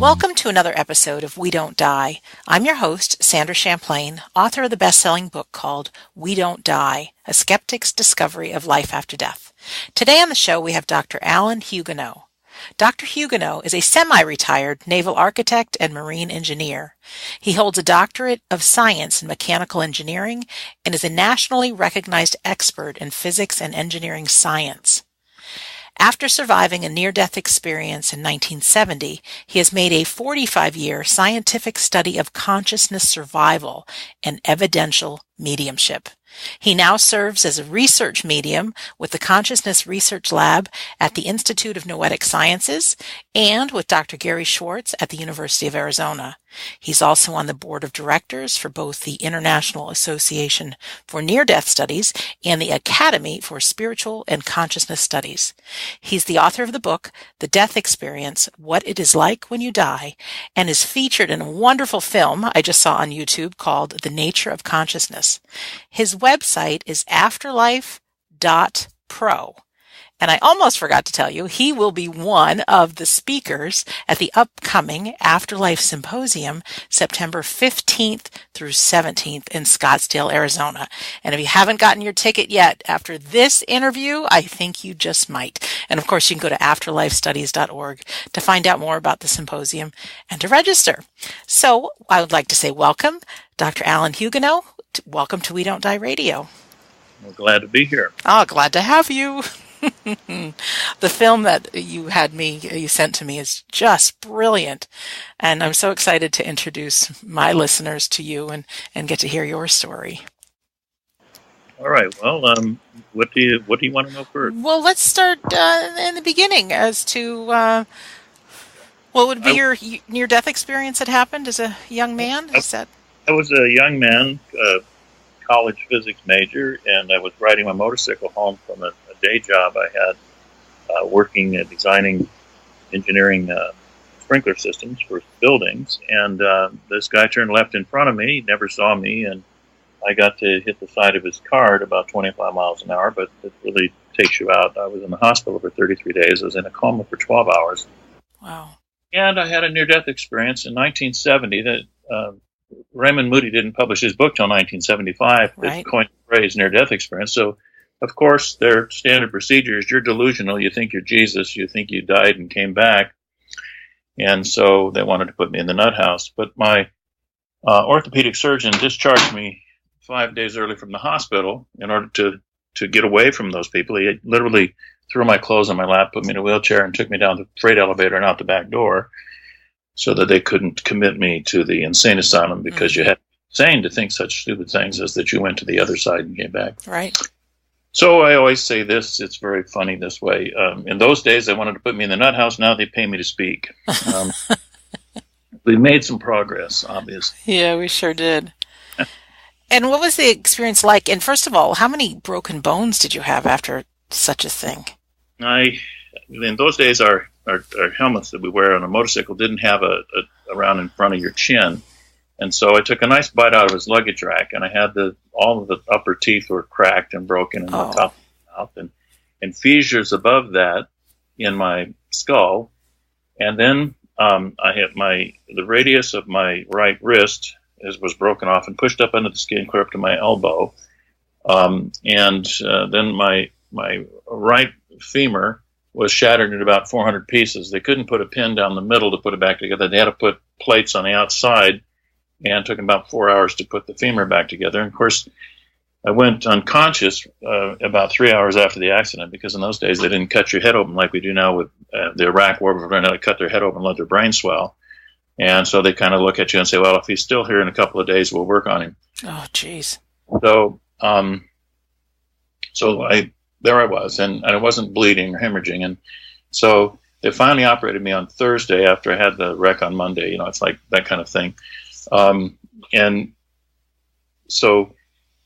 Welcome to another episode of We Don't Die. I'm your host, Sandra Champlain, author of the best-selling book called We Don't Die, A Skeptic's Discovery of Life After Death. Today on the show we have Dr. Alan Hugenot. Dr. Hugenot is a semi-retired naval architect and marine engineer. He holds a Doctorate of Science in mechanical engineering and is a nationally recognized expert in physics and engineering science. After surviving a near-death experience in 1970, he has made a 45-year scientific study of consciousness survival and evidential mediumship. He now serves as a research medium with the Consciousness Research Lab at the Institute of Noetic Sciences and with Dr. Gary Schwartz at the University of Arizona. He's also on the board of directors for both the International Association for Near-Death Studies and the Academy for Spiritual and Consciousness Studies. He's the author of the book, The Death Experience, What It Is Like When You Die, and is featured in a wonderful film I just saw on YouTube called The Nature of Consciousness. His website is afterlife.pro. And I almost forgot to tell you, he will be one of the speakers at the upcoming Afterlife Symposium, September 15th through 17th in Scottsdale, Arizona. And if you haven't gotten your ticket yet, after this interview, I think you just might. And of course, you can go to afterlifestudies.org to find out more about the symposium and to register. So I would like to say welcome, Dr. Alan Hugenot. Welcome to We Don't Die Radio. Well, glad to be here. Oh, glad to have you. The film that you sent to me is just brilliant. And I'm so excited to introduce my listeners to you and get to hear your story. All right. Well, what do you want to know first? Well, let's start in the beginning as to what would be your near-death experience that happened as a young man? I was a young man, college physics major, and I was riding my motorcycle home from a day job I had working at designing engineering sprinkler systems for buildings. And this guy turned left in front of me. He never saw me, and I got to hit the side of his car at about 25 miles an hour, but it really takes you out. I was in the hospital for 33 days. I was in a coma for 12 hours. Wow. And I had a near-death experience in 1970 that Raymond Moody didn't publish his book till 1975 that coined the phrase near-death experience. So, of course, their standard procedure is you're delusional, you think you're Jesus, you think you died and came back. And so they wanted to put me in the nut house. But my orthopedic surgeon discharged me 5 days early from the hospital in order to get away from those people. He literally threw my clothes on my lap, put me in a wheelchair, and took me down the freight elevator and out the back door so that they couldn't commit me to the insane asylum because you had to be insane to think such stupid things as that you went to the other side and came back. Right. So I always say this, it's very funny this way. In those days, they wanted to put me in the nut house. Now they pay me to speak. We made some progress, obviously. Yeah, we sure did. And what was the experience like? And first of all, how many broken bones did you have after such a thing? In those days, our helmets that we wear on a motorcycle didn't have a round in front of your chin. And so I took a nice bite out of his luggage rack, and I had all of the upper teeth were cracked and broken in the top of the mouth, and fissures above that in my skull. And then I had the radius of my right wrist was broken off and pushed up under the skin, clear up to my elbow. And then my right femur was shattered into about 400 pieces. They couldn't put a pin down the middle to put it back together. They had to put plates on the outside, and it took about 4 hours to put the femur back together. And of course, I went unconscious about 3 hours after the accident, because in those days they didn't cut your head open like we do now with the Iraq War. We're going to cut their head open and let their brain swell. And so they kind of look at you and say, well, if he's still here in a couple of days, we'll work on him. Oh, jeez. So there I was, and I wasn't bleeding or hemorrhaging. And so they finally operated me on Thursday after I had the wreck on Monday. It's like that kind of thing. And so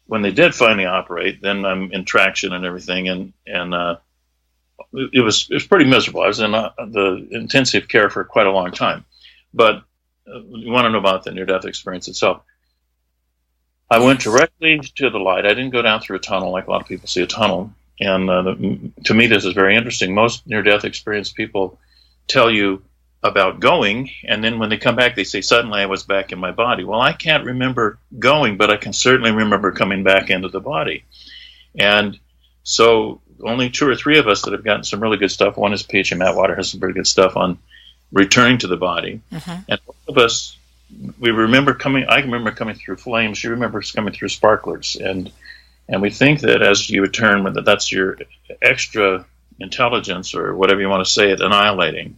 when they did finally operate, then I'm in traction and everything, and it was pretty miserable. I was in the intensive care for quite a long time. But you want to know about the near-death experience itself. I went directly to the light. I didn't go down through a tunnel like a lot of people see a tunnel. And to me, this is very interesting. Most near-death experience people tell you about going, and then when they come back, they say, suddenly I was back in my body. Well, I can't remember going, but I can certainly remember coming back into the body. And so only 2 or 3 of us that have gotten some really good stuff. One is PhD Matt Water has some pretty good stuff on returning to the body. Mm-hmm. And both of us, we remember coming, I remember coming through flames, she remembers coming through sparklers. And we think that as you return, that's your extra intelligence, or whatever you want to say it, annihilating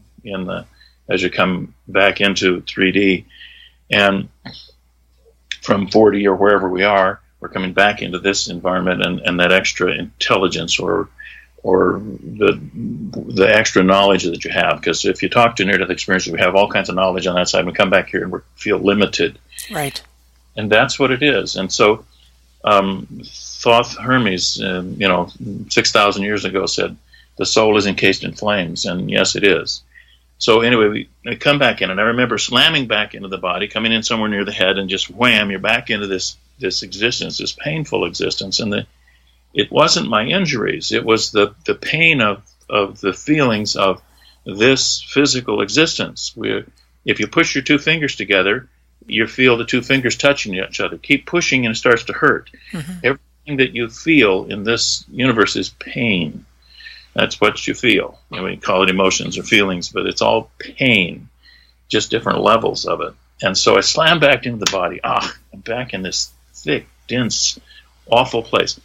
as you come back into 3D. And from 4D or wherever we are, we're coming back into this environment, and that extra intelligence or the extra knowledge that you have. Because if you talk to near-death experiencers, we have all kinds of knowledge on that side. We come back here and we feel limited. Right. And that's what it is. And so Thoth Hermes, 6,000 years ago said, the soul is encased in flames. And yes, it is. So anyway, we come back in, and I remember slamming back into the body, coming in somewhere near the head, and just wham, you're back into this existence, this painful existence. And it wasn't my injuries. It was the pain of the feelings of this physical existence. If you push your 2 fingers together, you feel the 2 fingers touching each other. Keep pushing and it starts to hurt. Mm-hmm. Everything that you feel in this universe is pain. That's what you feel. We call it emotions or feelings, but it's all pain, just different levels of it. And so I slammed back into the body. I'm back in this thick, dense, awful place.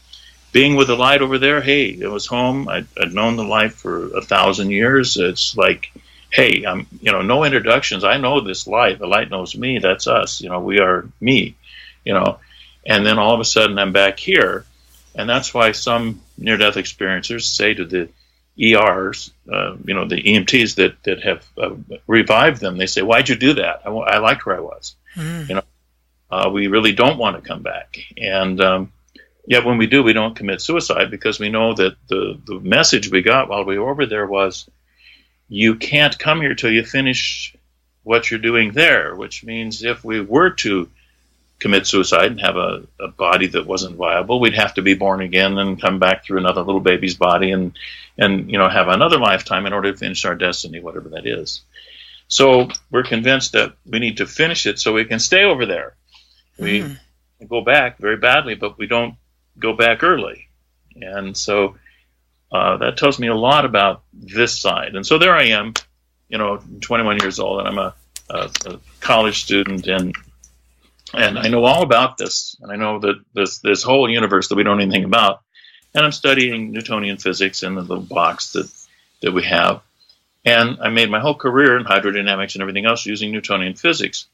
Being with the light over there, hey, it was home. I'd known the light for 1,000 years. It's like, hey, I'm, no introductions. I know this light. The light knows me. That's us. We are me. And then all of a sudden I'm back here, and that's why some near-death experiencers say to the ERs, the EMTs that have revived them, they say, "Why'd you do that? I liked where I was." We really don't want to come back, and yet when we do, we don't commit suicide, because we know that the message we got while we were over there was, you can't come here till you finish what you're doing there, which means if we were to commit suicide and have a body that wasn't viable, we'd have to be born again and come back through another little baby's body and have another lifetime in order to finish our destiny, whatever that is. So we're convinced that we need to finish it so we can stay over there. We go back very badly, but we don't go back early. And so that tells me a lot about this side. And so there I am, 21 years old, and I'm a college student, and I know all about this, and I know that this whole universe that we don't know anything about, and I'm studying Newtonian physics in the little box that we have, and I made my whole career in hydrodynamics and everything else using Newtonian physics,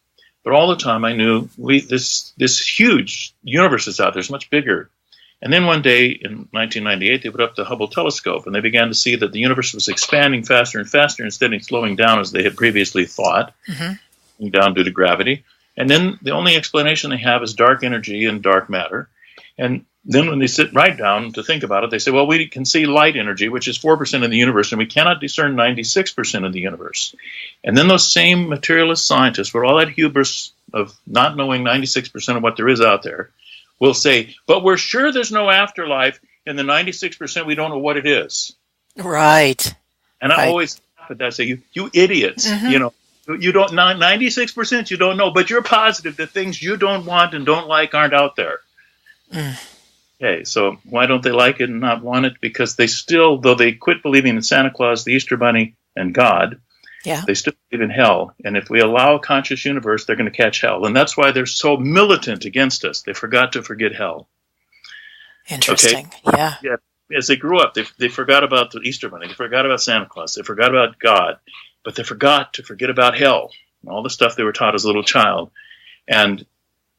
but all the time I knew this huge universe is out there, it's much bigger. And then one day in 1998, they put up the Hubble telescope, and they began to see that the universe was expanding faster and faster instead of slowing down as they had previously thought, down due to gravity. And then the only explanation they have is dark energy and dark matter. And then when they sit right down to think about it, they say, well, we can see light energy, which is 4% of the universe, and we cannot discern 96% of the universe. And then those same materialist scientists, with all that hubris of not knowing 96% of what there is out there, will say, but we're sure there's no afterlife, and the 96% we don't know what it is. Right. And I always laugh at that, say, you idiots, you don't, 96% you don't know, but you're positive that things you don't want and don't like aren't out there. Okay, so why don't they like it and not want it? Because they still, though they quit believing in Santa Claus, the Easter Bunny, and God, they still believe in hell. And if we allow a conscious universe, they're going to catch hell. And that's why they're so militant against us. They forgot to forget hell. Interesting. Okay? Yeah. As they grew up, they forgot about the Easter Bunny. They forgot about Santa Claus. They forgot about God. But they forgot to forget about hell, all the stuff they were taught as a little child. And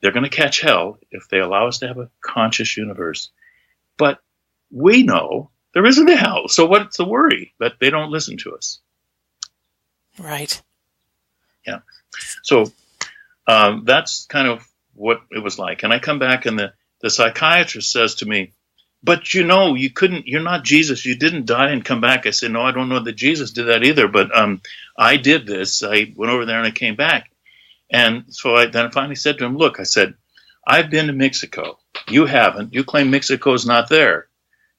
they're going to catch hell if they allow us to have a conscious universe. But we know there isn't a hell. So what's the worry? But they don't listen to us. Right. Yeah. So that's kind of what it was like. And I come back, and the psychiatrist says to me, but you're not Jesus. You didn't die and come back. I said, no, I don't know that Jesus did that either. But I did this. I went over there and I came back. And so I finally said to him, look, I said, I've been to Mexico. You haven't. You claim Mexico's not there.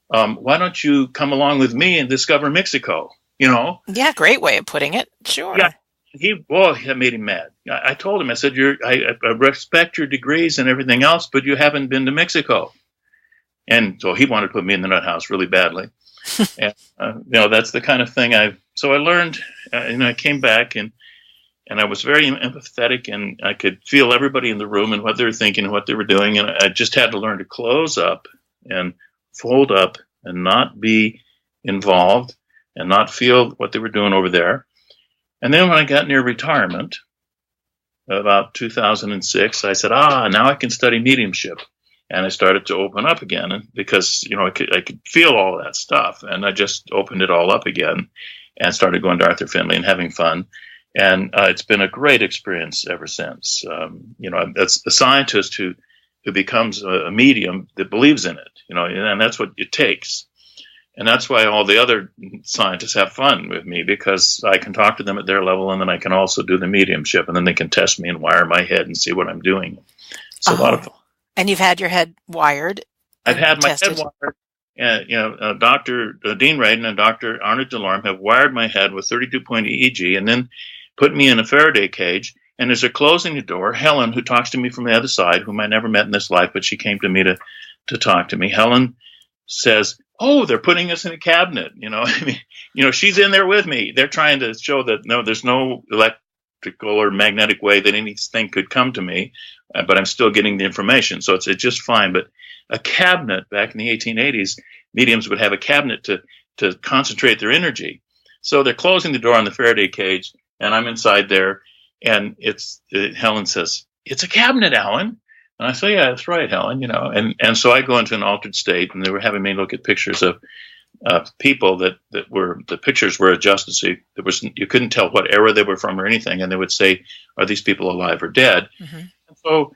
Why don't you come along with me and discover Mexico? Yeah, great way of putting it. Sure. Yeah. That made him mad. I told him, I said, I respect your degrees and everything else, but you haven't been to Mexico. And so he wanted to put me in the nut house really badly. And, that's the kind of thing I learned, I came back and I was very empathetic, and I could feel everybody in the room and what they were thinking and what they were doing. And I just had to learn to close up and fold up and not be involved and not feel what they were doing over there. And then when I got near retirement, about 2006, I said, now I can study mediumship. And I started to open up again because, I could feel all of that stuff. And I just opened it all up again and started going to Arthur Findlay and having fun. And it's been a great experience ever since. That's a scientist who becomes a medium that believes in it, and that's what it takes. And that's why all the other scientists have fun with me, because I can talk to them at their level, and then I can also do the mediumship, and then they can test me and wire my head and see what I'm doing. It's a lot of fun. And you've had your head wired? I've had my head wired. And, Dr. Dean Radin and Dr. Arnold Delorme have wired my head with 32-point EEG and then put me in a Faraday cage. And as they're closing the door, Helen, who talks to me from the other side, whom I never met in this life, but she came to me to talk to me. Helen says, they're putting us in a cabinet. She's in there with me. They're trying to show that, no, there's no electrical or magnetic way that anything could come to me, but I'm still getting the information. So it's just fine. But a cabinet back in the 1880s, mediums would have a cabinet to concentrate their energy. So they're closing the door on the Faraday cage, and I'm inside there. And Helen says, "It's a cabinet, Alan." And I say, "Yeah, that's right, Helen." And so I go into an altered state, and they were having me look at pictures of people that were, the pictures were adjusted, so you couldn't tell what era they were from or anything. And they would say, "Are these people alive or dead?" Mm-hmm. And so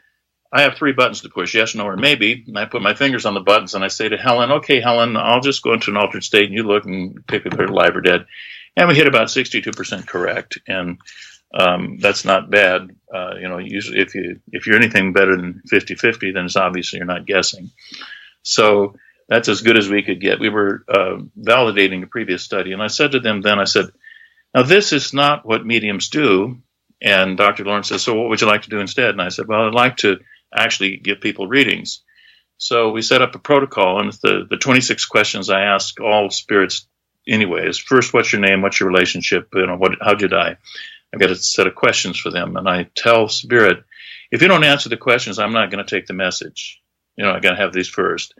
I have 3 buttons to push: yes, no, or maybe. And I put my fingers on the buttons, and I say to Helen, "Okay, Helen, I'll just go into an altered state, and you look and pick if they're alive or dead." And we hit about 62% correct, and that's not bad. Usually if you're anything better than 50-50, then it's obviously you're not guessing. So that's as good as we could get. We were validating a previous study, and I said to them then, I said, "Now this is not what mediums do." And Dr. Lawrence says, "So what would you like to do instead?" And I said, "Well, I'd like to actually give people readings." So we set up a protocol, and the 26 questions I ask all spirits anyways. First, what's your name? What's your relationship? How'd you die? I've got a set of questions for them. And I tell Spirit, if you don't answer the questions, I'm not going to take the message. I got to have these first,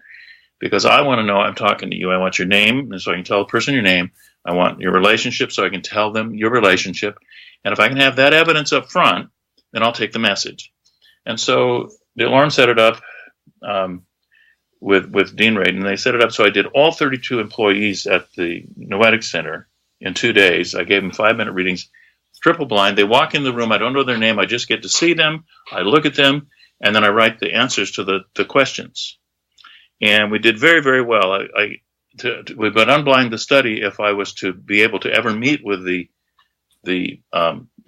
because I want to know I'm talking to you. I want your name, and so I can tell the person your name. I want your relationship, so I can tell them your relationship. And if I can have that evidence up front, then I'll take the message. And so the alarm set it up with Dean Radin, and they set it up so I did all 32 employees at the Noetic Center in 2 days. I gave them 5-minute readings, triple blind. They walk in the room. I don't know their name. I just get to see them. I look at them, and then I write the answers to the questions. And we did very, very well. We would unblind the study if I was to be able to ever meet with the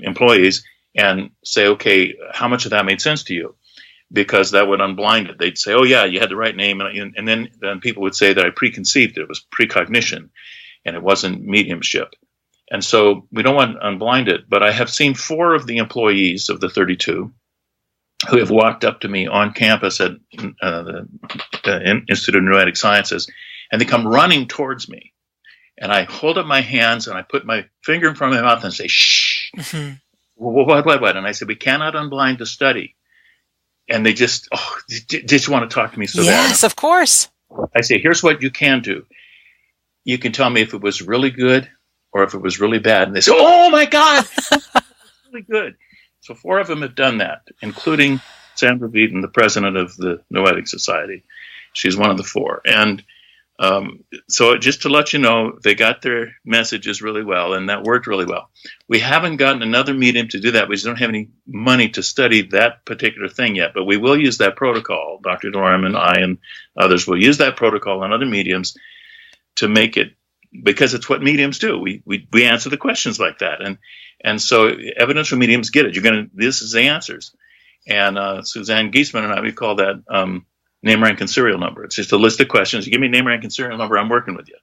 employees and say, "Okay, how much of that made sense to you?" Because that would unblind it. They'd say, "Oh yeah, you had the right name," and then people would say that I preconceived it. It was precognition, and it wasn't mediumship. And so we don't want to unblind it. But I have seen 4 of the employees of the 32 who have walked up to me on campus at the Institute of Noetic Sciences, and they come running towards me. And I hold up my hands, and I put my finger in front of my mouth and say, "Shh." Mm-hmm. What? And I said, "We cannot unblind the study." And they just want to talk to me so bad. Yes, of course. I say, "Here's what you can do. You can tell me if it was really good or if it was really bad." And they say, "Oh my God, really good." So 4 of them have done that, including Sandra Beaton, the president of the Noetic Society. She's one of the 4. And so just to let you know, they got their messages really well, and that worked really well. We haven't gotten another medium to do that. We just don't have any money to study that particular thing yet, but we will use that protocol. Dr. Dorham and I and others will use that protocol on other mediums to make it, because it's what mediums do. We answer the questions like that, and so evidential mediums get it. This is the answers. And Suzanne Giesman and I, we call that name, rank, and serial number. It's just a list of questions. You give me name, rank, and serial number, I'm working with you.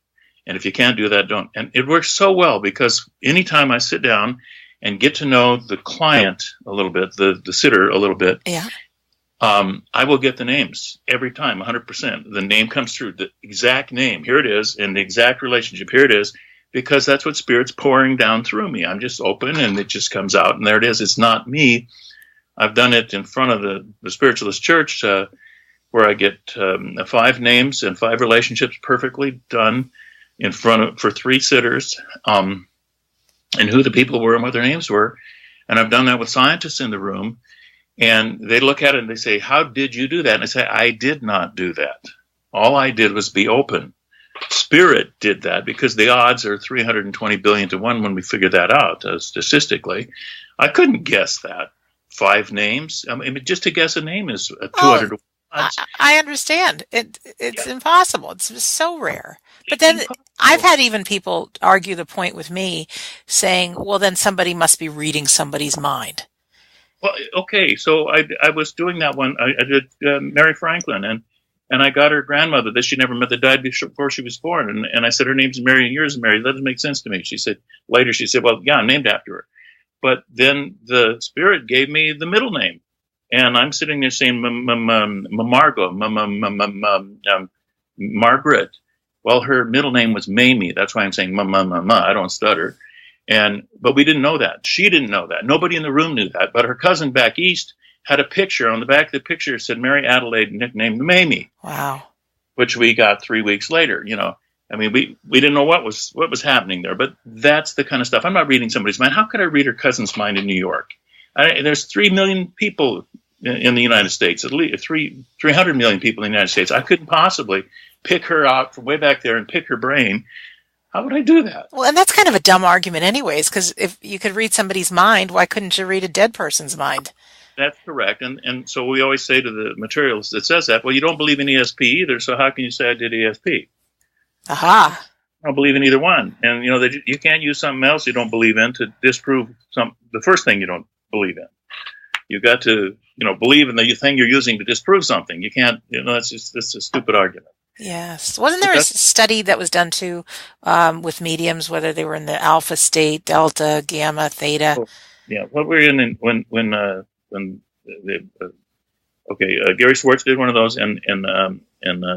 And if you can't do that, don't. And it works so well, because anytime I sit down and get to know the client a little bit, the sitter a little bit, Yeah. I will get the names every time, 100%. The name comes through, the exact name. Here it is, and the exact relationship. Here it is, because that's what Spirit's pouring down through me. I'm just open, and it just comes out, and there it is. It's not me. I've done it in front of the Spiritualist Church, where I get 5 names and 5 relationships perfectly done in front of for 3 sitters, and who the people were and what their names were. And I've done that with scientists in the room, and they look at it and they say, "How did you do that?" And I say, "I did not do that. All I did was be open. Spirit did that, because the odds are 320 billion to 1 when we figure that out statistically. I couldn't guess that. 5 names. I mean, just to guess a name is 200 to 1 odds. I understand. It's impossible. It's just so rare. But then Impossible. I've had even people argue the point with me, saying, well, then somebody must be reading somebody's mind. Well, okay, so I was doing that one. I did Mary Franklin, and I got her grandmother that she never met, that died before she was born. And I said, her name's Mary and yours is Mary. That doesn't make sense to me. She said, well, yeah, I'm named after her. But then the Spirit gave me the middle name. And I'm sitting there saying, Margot, Margaret. Well, her middle name was Mamie. That's why I'm saying, I don't stutter. But we didn't know that. She didn't know that. Nobody in the room knew that. But her cousin back east had a picture. On the back of the picture said Mary Adelaide, nicknamed Mamie. Wow. Which we got 3 weeks later. I mean, we didn't know what was happening there. But that's the kind of stuff. I'm not reading somebody's mind. How could I read her cousin's mind in New York? There's 3 million people in the United States, at least 300 million people in the United States. I couldn't possibly pick her out from way back there and pick her brain. How would I do that? Well, and that's kind of a dumb argument anyways, because if you could read somebody's mind, why couldn't you read a dead person's mind? That's correct. And so we always say to the materialist that says that, well, you don't believe in ESP either, so how can you say I did ESP? Aha. I don't believe in either one. And, that you can't use something else you don't believe in to disprove the first thing you don't believe in. You've got to, believe in the thing you're using to disprove something. You can't, that's a stupid argument. Yes. Wasn't there a study that was done too with mediums, whether they were in the alpha state, delta, gamma, theta? Oh, yeah. What we're in when Gary Schwartz did one of those, and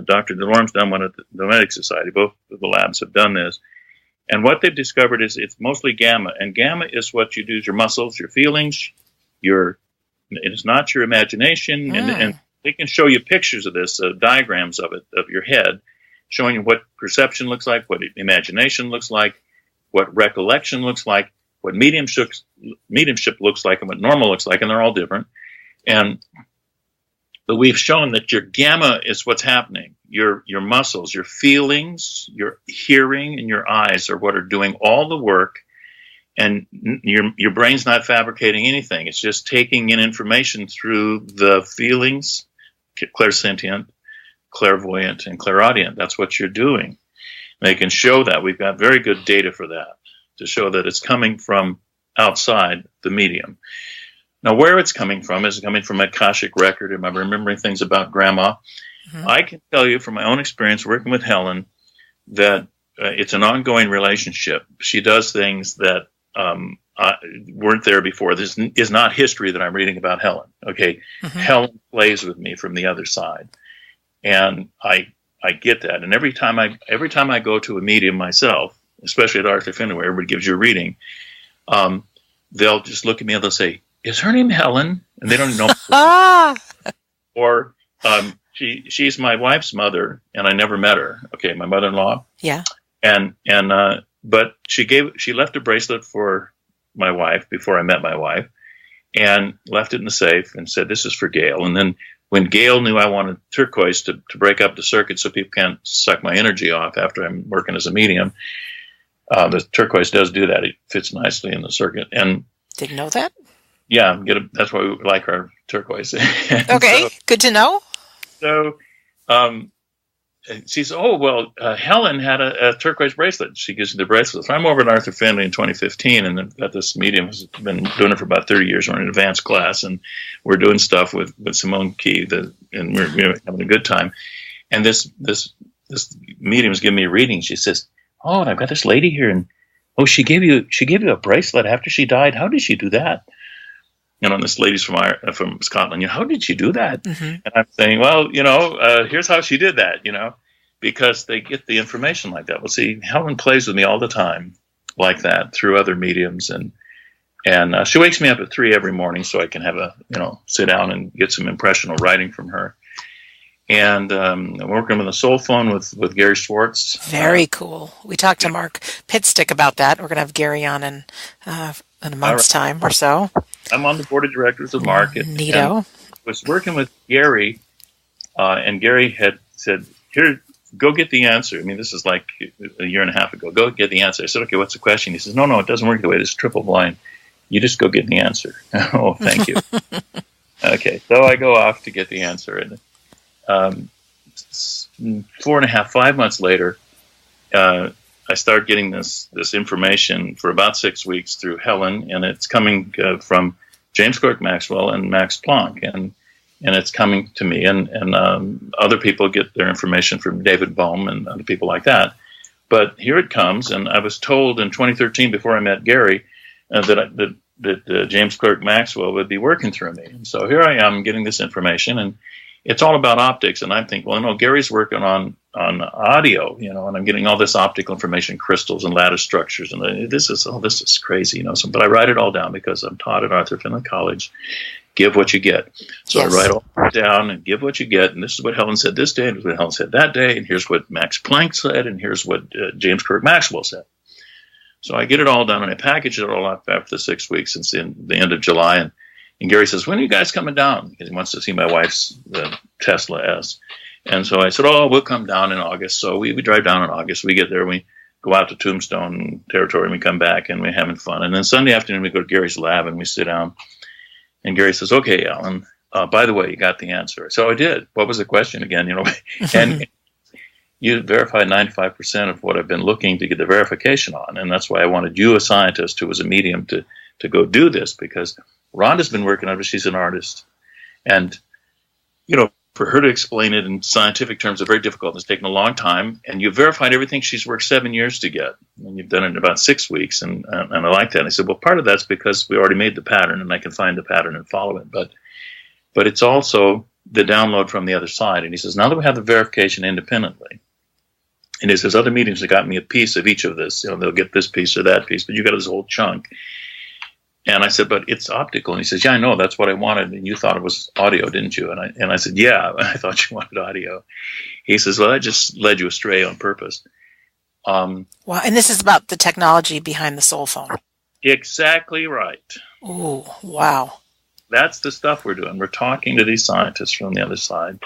Dr. DeLorme's done one at the Medic Society. Both of the labs have done this. And what they've discovered is it's mostly gamma. And gamma is what you do, your muscles, your feelings, it's not your imagination. And they can show you pictures of this, diagrams of it, of your head, showing you what perception looks like, what imagination looks like, what recollection looks like, what mediumship looks like, and what normal looks like, and they're all different. But we've shown that your gamma is what's happening. Your muscles, your feelings, your hearing, and your eyes are what are doing all the work. And your brain's not fabricating anything. It's just taking in information through the feelings, clairsentient, clairvoyant, and clairaudient. That's what you're doing. They can show that. We've got very good data for that, to show that it's coming from outside the medium. Now, where it's coming from is coming from Akashic record. Am I remembering things about Grandma? Mm-hmm. I can tell you from my own experience working with Helen that it's an ongoing relationship. She does things that weren't there before. This is not history that I'm reading about Helen. Okay, mm-hmm. Helen plays with me from the other side, and I get that. And every time I go to a medium myself, especially at Arthur Findlay, where everybody gives you a reading, they'll just look at me and they'll say, "Is her name Helen?" And they don't know. Or she's my wife's mother, and I never met her. Okay, my mother-in-law. Yeah. But she left a bracelet for my wife before I met my wife, and left it in the safe and said, "This is for Gail." And then when Gail knew I wanted turquoise to break up the circuit so people can't suck my energy off after I'm working as a medium, the turquoise does do that. It fits nicely in the circuit. And didn't know that? Yeah, that's why we like our turquoise. Okay, good to know. So she said, Helen had a turquoise bracelet. She gives me the bracelet. So I'm over at Arthur Findlay in 2015, and then got this medium who's been doing it for about 30 years. We're in an advanced class, and we're doing stuff with Simone Key, and we're having a good time. And this medium is giving me a reading. She says, "Oh, and I've got this lady here, and Oh, she gave you a bracelet after she died? How did she do that? And this lady's from Scotland. How did she do that? Mm-hmm. And I'm saying, well, here's how she did that, because they get the information like that. Well, see, Helen plays with me all the time like that through other mediums. And she wakes me up at 3 every morning so I can have sit down and get some impressional writing from her. And I'm working with a soul phone with Gary Schwartz. Very cool. We talked to Mark Pitstick about that. We're going to have Gary on in a month's time or so. I'm on the board of directors of Mark. Neato. And was working with Gary, and Gary had said, "Here, go get the answer." I mean, this is like a year and a half ago. Go get the answer. I said, "Okay, what's the question?" He says, "No, it doesn't work the way. It's triple blind. You just go get the answer." Oh, thank you. Okay, so I go off to get the answer, and 4.5, 5 months later, I start getting this information for about 6 weeks through Helen, and it's coming from James Clerk Maxwell and Max Planck, and it's coming to me, and other people get their information from David Bohm and other people like that. But here it comes, and I was told in 2013, before I met Gary, that James Clerk Maxwell would be working through me. And so here I am getting this information, and it's all about optics. And I'm thinking, well, Gary's working on audio, and I'm getting all this optical information, crystals and lattice structures, and this is crazy, but I write it all down because I'm taught at Arthur Findlay College. Give what you get. So yes. I write all that down and give what you get. And this is what Helen said this day, and this is what Helen said that day, and here's what Max Planck said, and here's what James Clerk Maxwell said. So I get it all done, and I package it all up after the 6 weeks. It's in the end of July, and Gary says, "When are you guys coming down?" Because he wants to see my wife's Tesla S. And so I said, "Oh, we'll come down in August." So we drive down in August. We get there, we go out to Tombstone territory, and we come back, and we're having fun. And then Sunday afternoon, we go to Gary's lab, and we sit down. And Gary says, "Okay, Alan, by the way, you got the answer." So I did. What was the question again? And you verified 95% of what I've been looking to get the verification on. And that's why I wanted you, a scientist who was a medium, to go do this, because Rhonda's been working on it. She's an artist. And, for her to explain it in scientific terms is very difficult. It's taken a long time. And you verified everything she's worked 7 years to get. And you've done it in about 6 weeks. And I like that. And I said, well, part of that's because we already made the pattern, and I can find the pattern and follow it. But it's also the download from the other side. And he says, now that we have the verification independently, and he says, other mediums have got me a piece of each of this. They'll get this piece or that piece, but you got this whole chunk. And I said, but it's optical. And he says, yeah, I know. That's what I wanted. And you thought it was audio, didn't you? And I said, yeah, I thought you wanted audio. He says, well, I just led you astray on purpose. Wow. And this is about the technology behind the soul phone. Exactly right. Oh, wow. That's the stuff we're doing. We're talking to these scientists from the other side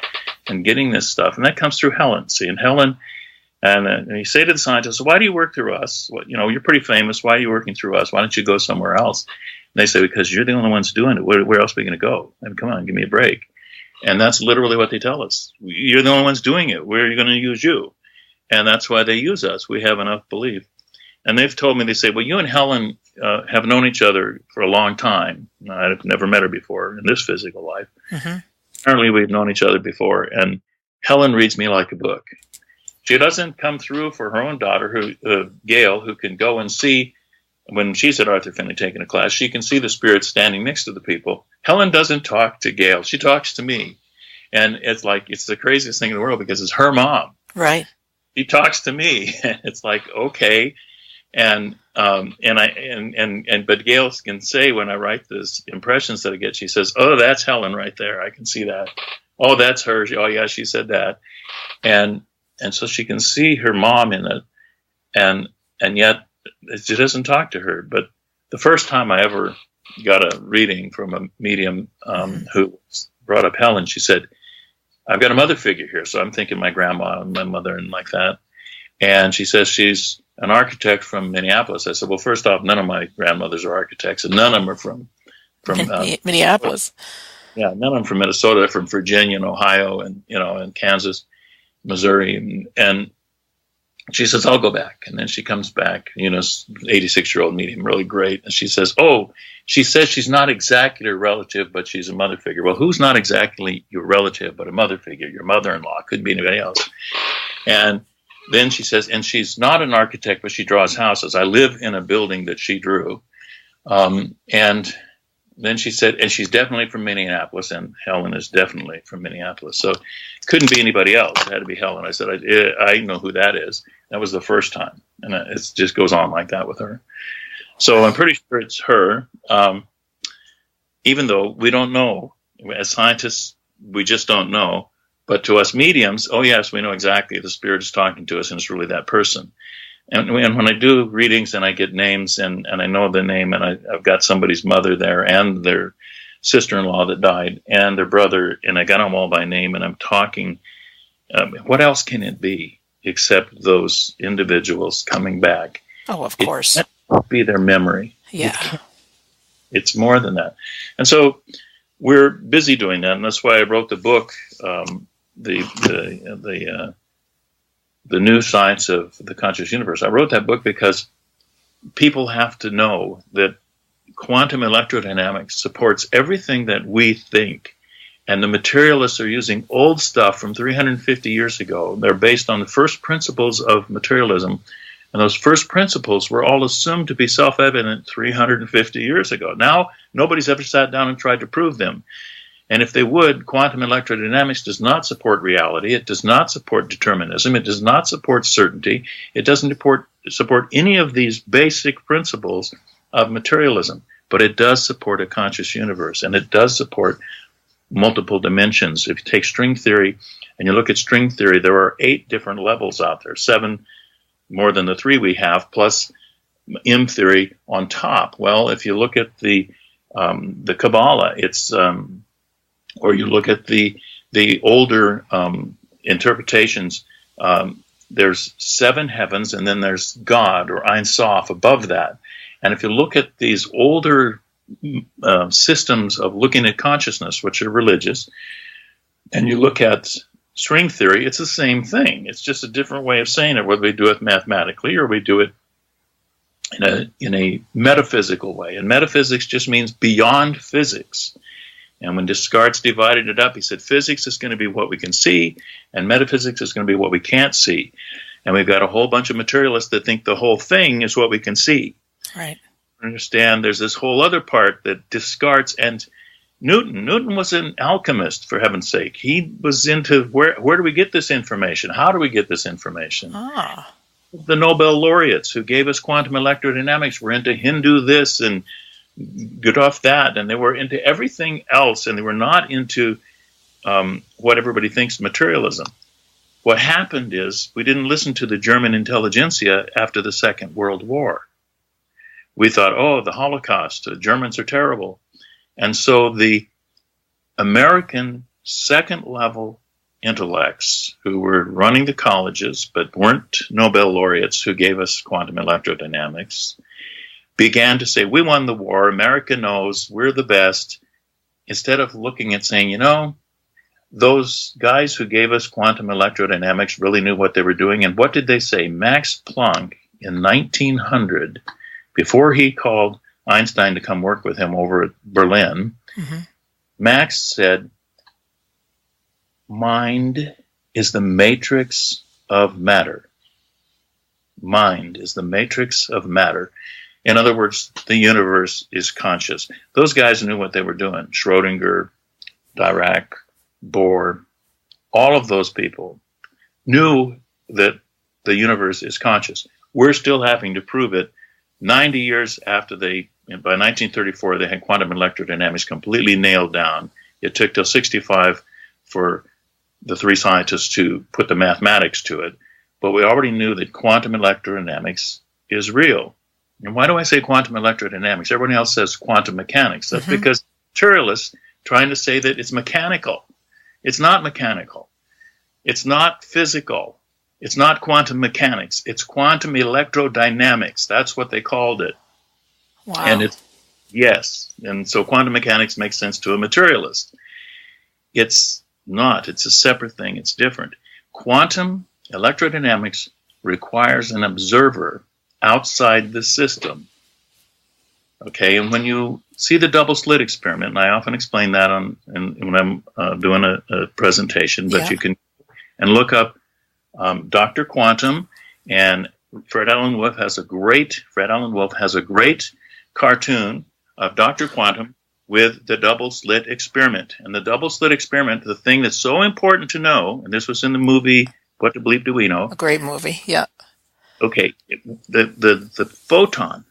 and getting this stuff. And that comes through Helen. See, and Helen, and you say to the scientists, why do you work through us? Well, you're pretty famous. Why are you working through us? Why don't you go somewhere else? And they say, because you're the only ones doing it. Where else are we going to go? And come on, give me a break. And that's literally what they tell us. You're the only ones doing it. Where are you going to use you? And that's why they use us. We have enough belief. And they've told me, they say, well, you and Helen have known each other for a long time. I've never met her before in this physical life. Mm-hmm. Apparently, we've known each other before. And Helen reads me like a book. She doesn't come through for her own daughter, Gail, who can go and see, when she's at Arthur Findlay taking a class, she can see the spirits standing next to the people. Helen doesn't talk to Gail. She talks to me. And it's the craziest thing in the world because it's her mom. Right. She talks to me. It's like, okay. But Gail can say when I write this impressions that I get, she says, oh, that's Helen right there. I can see that. Oh, that's her. Oh, yeah, she said that. And so she can see her mom in it, and yet she doesn't talk to her. But the first time I ever got a reading from a medium who brought up Helen, she said, I've got a mother figure here. So I'm thinking my grandma and my mother and like that. And she says she's an architect from Minneapolis. I said, well, first off, none of my grandmothers are architects, and none of them are from Minneapolis. Yeah, none of them from Minnesota. They're from Virginia and Ohio and Kansas, Missouri. And she says, I'll go back. And then she comes back, 86-year-old medium, really great. And she says, she says she's not exactly a relative, but she's a mother figure. Well, who's not exactly your relative, but a mother figure? Your mother-in-law, could be anybody else. And then she says, and she's not an architect, but she draws houses. I live in a building that she drew. And then she said, and she's definitely from Minneapolis, and Helen is definitely from Minneapolis. So it couldn't be anybody else. It had to be Helen. I said, I know who that is. That was the first time. And it just goes on like that with her. So I'm pretty sure it's her, even though we don't know. As scientists, we just don't know. But to us mediums, oh, yes, we know exactly. The spirit is talking to us, and it's really that person. And when I do readings and I get names and I know the name, and I've got somebody's mother there and their sister-in-law that died and their brother, and I got them all by name, and I'm talking, what else can it be except those individuals coming back? Oh, of course. It can't be their memory. Yeah. It's more than that. And so we're busy doing that, and that's why I wrote the book, The New Science of the Conscious Universe. I wrote that book because people have to know that quantum electrodynamics supports everything that we think. And the materialists are using old stuff from 350 years ago. They're based on the first principles of materialism. And those first principles were all assumed to be self-evident 350 years ago. Now, nobody's ever sat down and tried to prove them. And if they would, quantum electrodynamics does not support reality. It does not support determinism. It does not support certainty. It doesn't support any of these basic principles of materialism. But it does support a conscious universe, and it does support multiple dimensions. If you take string theory and you look at string theory, there are 8 different levels out there, 7 more than the 3 we have, plus M theory on top. Well, if you look at the Kabbalah, it's or you look at the older interpretations, there's 7 heavens, and then there's God, or Ein Sof, above that. And if you look at these older systems of looking at consciousness, which are religious, and you look at string theory, it's the same thing. It's just a different way of saying it, whether we do it mathematically or we do it in a metaphysical way. And metaphysics just means beyond physics. And when Descartes divided it up, he said physics is going to be what we can see, and metaphysics is going to be what we can't see. And we've got a whole bunch of materialists that think the whole thing is what we can see. Right. Understand there's this whole other part that Descartes and Newton was an alchemist, for heaven's sake. He was into where do we get this information? How do we get this information? The Nobel laureates who gave us quantum electrodynamics were into Hindu this and get off that, and they were into everything else, and they were not into what everybody thinks materialism. What happened is we didn't listen to the German intelligentsia after the Second World War. We thought, oh, the Holocaust, the Germans are terrible. And so the American second-level intellects who were running the colleges but weren't Nobel laureates who gave us quantum electrodynamics began to say, we won the war, America knows, we're the best, instead of looking at saying, those guys who gave us quantum electrodynamics really knew what they were doing. And what did they say? Max Planck in 1900, before he called Einstein to come work with him over at Berlin, Max said, mind is the matrix of matter. Mind is the matrix of matter. In other words, the universe is conscious. Those guys knew what they were doing. Schrodinger, Dirac, Bohr, all of those people knew that the universe is conscious. We're still having to prove it 90 years after by 1934, they had quantum electrodynamics completely nailed down. It took till 65 for the 3 scientists to put the mathematics to it. But we already knew that quantum electrodynamics is real. And why do I say quantum electrodynamics? Everyone else says quantum mechanics. That's because materialists trying to say that it's mechanical. It's not mechanical. It's not physical. It's not quantum mechanics. It's quantum electrodynamics. That's what they called it. Wow. And yes. And so quantum mechanics makes sense to a materialist. It's not. It's a separate thing. It's different. Quantum electrodynamics requires an observer outside the system. Okay, and when you see the double slit experiment, and I often explain that when I'm doing a presentation, but you can and look up Dr. Quantum, and Fred Allen Wolf has a great cartoon of Dr. Quantum with the double slit experiment. And the double slit experiment, the thing that's so important to know, and this was in the movie What to Believe Do We Know? A great movie, yeah. Okay, the photon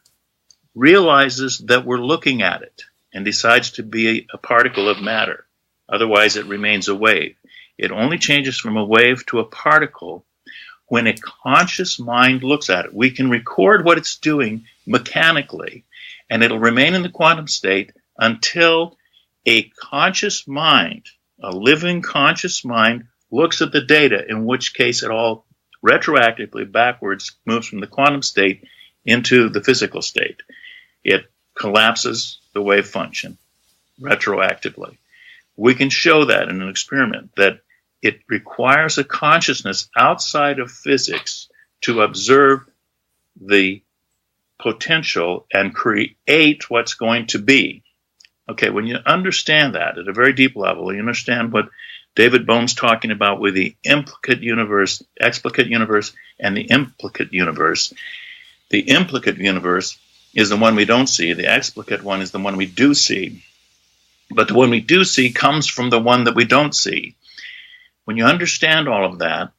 realizes that we're looking at it and decides to be a particle of matter. Otherwise, it remains a wave. It only changes from a wave to a particle when a conscious mind looks at it. We can record what it's doing mechanically, and it'll remain in the quantum state until a conscious mind, a living conscious mind, looks at the data, in which case it all retroactively backwards moves from the quantum state into the physical state. It collapses the wave function retroactively. We can show that in an experiment, that it requires a consciousness outside of physics to observe the potential and create what's going to be. Okay, when you understand that at a very deep level, you understand what David Bohm's talking about with the implicate universe, explicate universe, and the implicate universe. The implicate universe is the one we don't see. The explicate one is the one we do see. But the one we do see comes from the one that we don't see. When you understand all of that,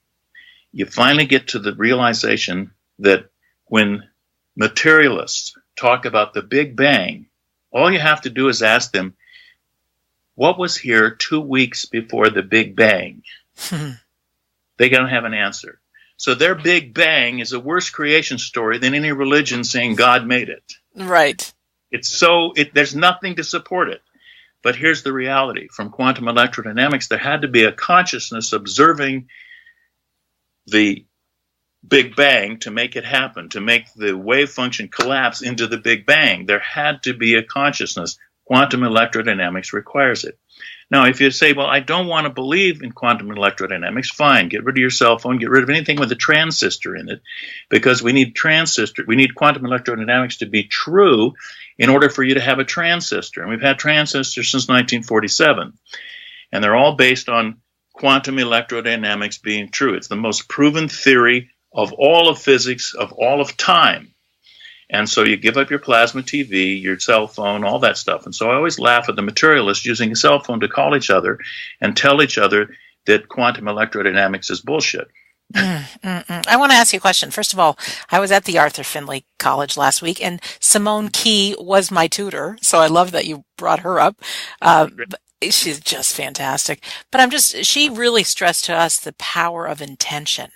you finally get to the realization that when materialists talk about the Big Bang, all you have to do is ask them, what was here 2 weeks before the Big Bang? They don't have an answer. So their Big Bang is a worse creation story than any religion saying God made it. Right. There's nothing to support it. But here's the reality. From quantum electrodynamics, there had to be a consciousness observing the Big Bang to make it happen, to make the wave function collapse into the Big Bang. There had to be a consciousness. Quantum electrodynamics requires it. Now, if you say, well, I don't want to believe in quantum electrodynamics, fine, get rid of your cell phone, get rid of anything with a transistor in it, because we need quantum electrodynamics to be true in order for you to have a transistor. And we've had transistors since 1947, and they're all based on quantum electrodynamics being true. It's the most proven theory of all of physics, of all of time. And so you give up your plasma TV, your cell phone, all that stuff. And so I always laugh at the materialists using a cell phone to call each other and tell each other that quantum electrodynamics is bullshit. I want to ask you a question. First of all, I was at the Arthur Findlay College last week, and Simone Key was my tutor, so I love that you brought her up. She's just fantastic. But she really stressed to us the power of intention.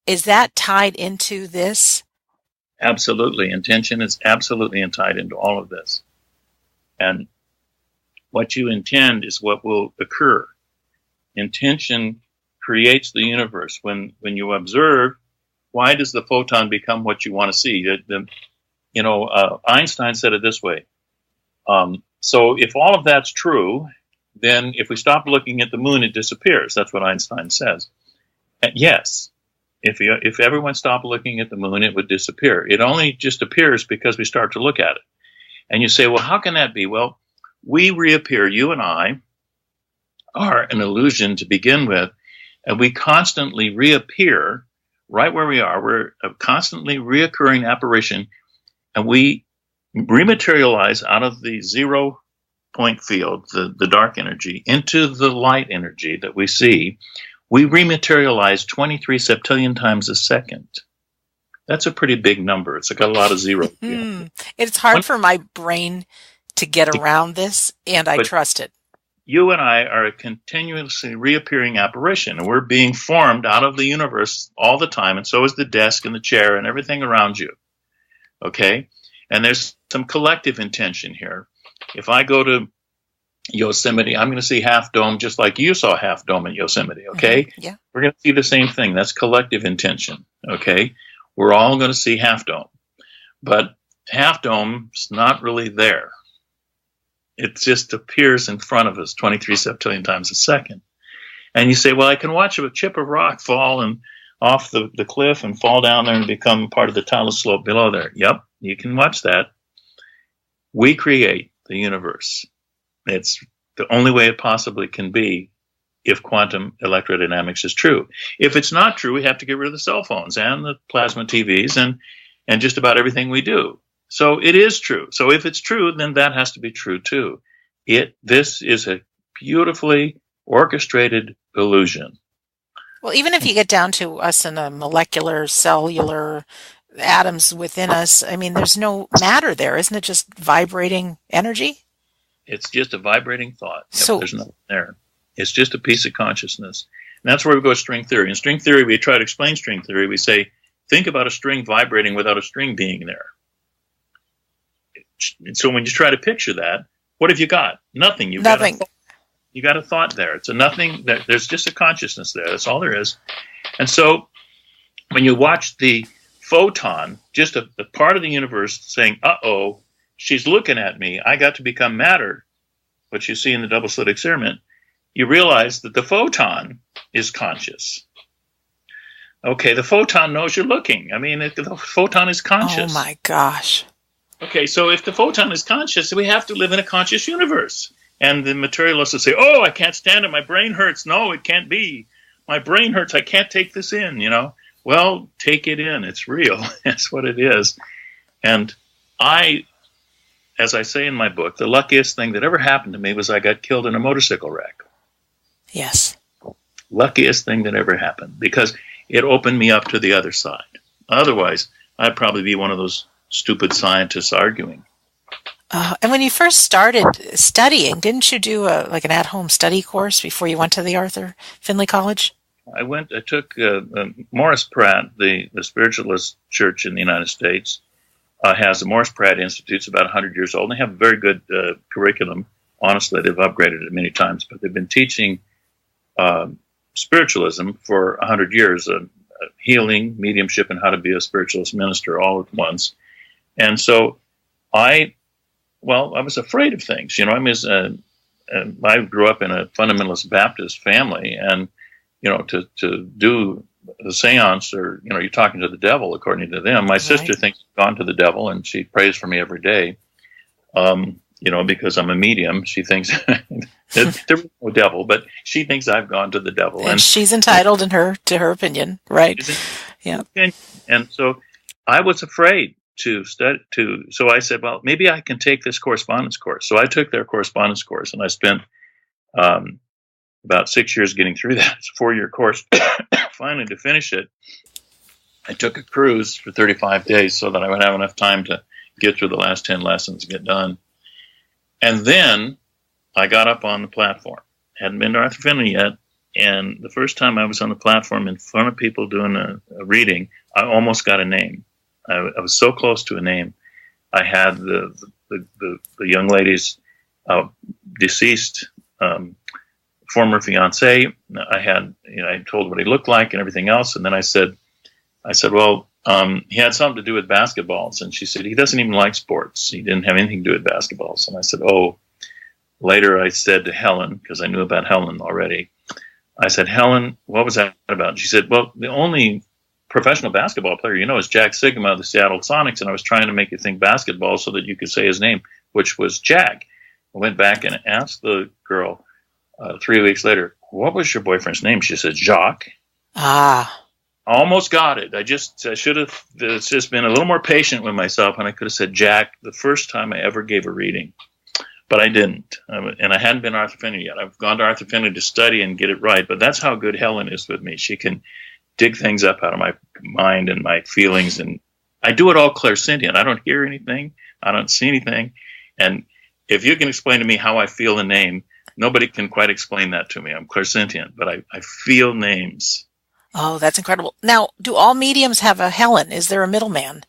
Is that tied into this? Absolutely. Intention is absolutely tied into all of this. And what you intend is what will occur. Intention creates the universe. When you observe, why does the photon become what you want to see? Einstein said it this way. So if all of that's true, then if we stop looking at the moon, it disappears. That's what Einstein says. And yes. If everyone stopped looking at the moon, it would disappear. It only just appears because we start to look at it. And you say, well, how can that be? Well, we reappear. You and I are an illusion to begin with, and we constantly reappear right where we are. We're a constantly reoccurring apparition, and we rematerialize out of the 0 point field, the dark energy, into the light energy that we see. We rematerialize 23 septillion times a second. That's a pretty big number. It's got a lot of zeros. It's hard for my brain to get around this, and I trust it. You and I are a continuously reappearing apparition, and we're being formed out of the universe all the time, and so is the desk and the chair and everything around you. Okay? And there's some collective intention here. If I go to Yosemite, I'm going to see Half Dome just like you saw Half Dome in Yosemite, okay? Mm-hmm. Yeah. We're going to see the same thing. That's collective intention, okay? We're all going to see Half Dome. But Half Dome's not really there. It just appears in front of us 23 septillion times a second. And you say, well, I can watch a chip of rock fall and off the cliff and fall down there and become part of the talus slope below there. Yep, you can watch that. We create the universe. It's the only way it possibly can be if quantum electrodynamics is true. If it's not true, we have to get rid of the cell phones and the plasma TVs and just about everything we do. So it is true. So if it's true, then that has to be true too. This is a beautifully orchestrated illusion. Well, even if you get down to us in a molecular, cellular atoms within us, I mean, there's no matter there. Isn't it just vibrating energy? It's just a vibrating thought. So there's nothing there. It's just a piece of consciousness. And that's where we go with string theory. In string theory, we try to explain string theory. We say, think about a string vibrating without a string being there. So when you try to picture that, what have you got? Nothing. Nothing. You got a thought there. It's a nothing. There's just a consciousness there. That's all there is. And so when you watch the photon, just a part of the universe saying, uh-oh, she's looking at me, I got to become matter, what you see in the double slit experiment, you realize that the photon is conscious. Okay, the photon knows you're looking. I mean, the photon is conscious. Oh my gosh. Okay, so if the photon is conscious, we have to live in a conscious universe. And the materialists will say, oh, I can't stand it, my brain hurts. No, it can't be. My brain hurts, I can't take this in, Well, take it in, it's real. That's what it is. And as I say in my book, the luckiest thing that ever happened to me was I got killed in a motorcycle wreck. Yes. Luckiest thing that ever happened, because it opened me up to the other side. Otherwise, I'd probably be one of those stupid scientists arguing. And when you first started studying, didn't you do an at-home study course before you went to the Arthur Findlay College? I took Morris Pratt, the spiritualist church in the United States, has the Morris Pratt Institute. It's about 100 years old. They have a very good curriculum. Honestly, they've upgraded it many times, but they've been teaching spiritualism for 100 years, healing, mediumship, and how to be a spiritualist minister all at once. And so I was afraid of things. I grew up in a fundamentalist Baptist family, and to do the seance, or you're talking to the devil according to them. My sister thinks I've gone to the devil, and she prays for me every day. Because I'm a medium, she thinks there's no devil, but she thinks I've gone to the devil, and she's entitled to her opinion, right? Yeah. And so I was afraid to study. So I said, well, maybe I can take this correspondence course. So I took their correspondence course, and I spent about 6 years getting through that. It's a 4-year course. Finally, to finish it, I took a cruise for 35 days so that I would have enough time to get through the last 10 lessons and get done. And then I got up on the platform. Hadn't been to Arthur Findlay yet. And the first time I was on the platform in front of people doing a reading, I almost got a name. I was so close to a name. I had the young lady's deceased former fiance. I told what he looked like and everything else. And then I said, well, he had something to do with basketballs. And she said, he doesn't even like sports. He didn't have anything to do with basketballs. And I said, oh. Later I said to Helen, because I knew about Helen already, I said, Helen, what was that about? And she said, well, the only professional basketball player is Jack Sigma of the Seattle Sonics, and I was trying to make you think basketball so that you could say his name, which was Jack. I went back and asked the girl 3 weeks later, what was your boyfriend's name? She said, Jacques. Ah. I almost got it. I should have just been a little more patient with myself, and I could have said Jack the first time I ever gave a reading. But I didn't, and I hadn't been to Arthur Findlay yet. I've gone to Arthur Findlay to study and get it right, but that's how good Helen is with me. She can dig things up out of my mind and my feelings, and I do it all clairsentient. I don't hear anything. I don't see anything. And if you can explain to me how I feel a name, nobody can quite explain that to me. I'm clairsentient, but I feel names. Oh, that's incredible. Now, do all mediums have a Helen? Is there a middleman?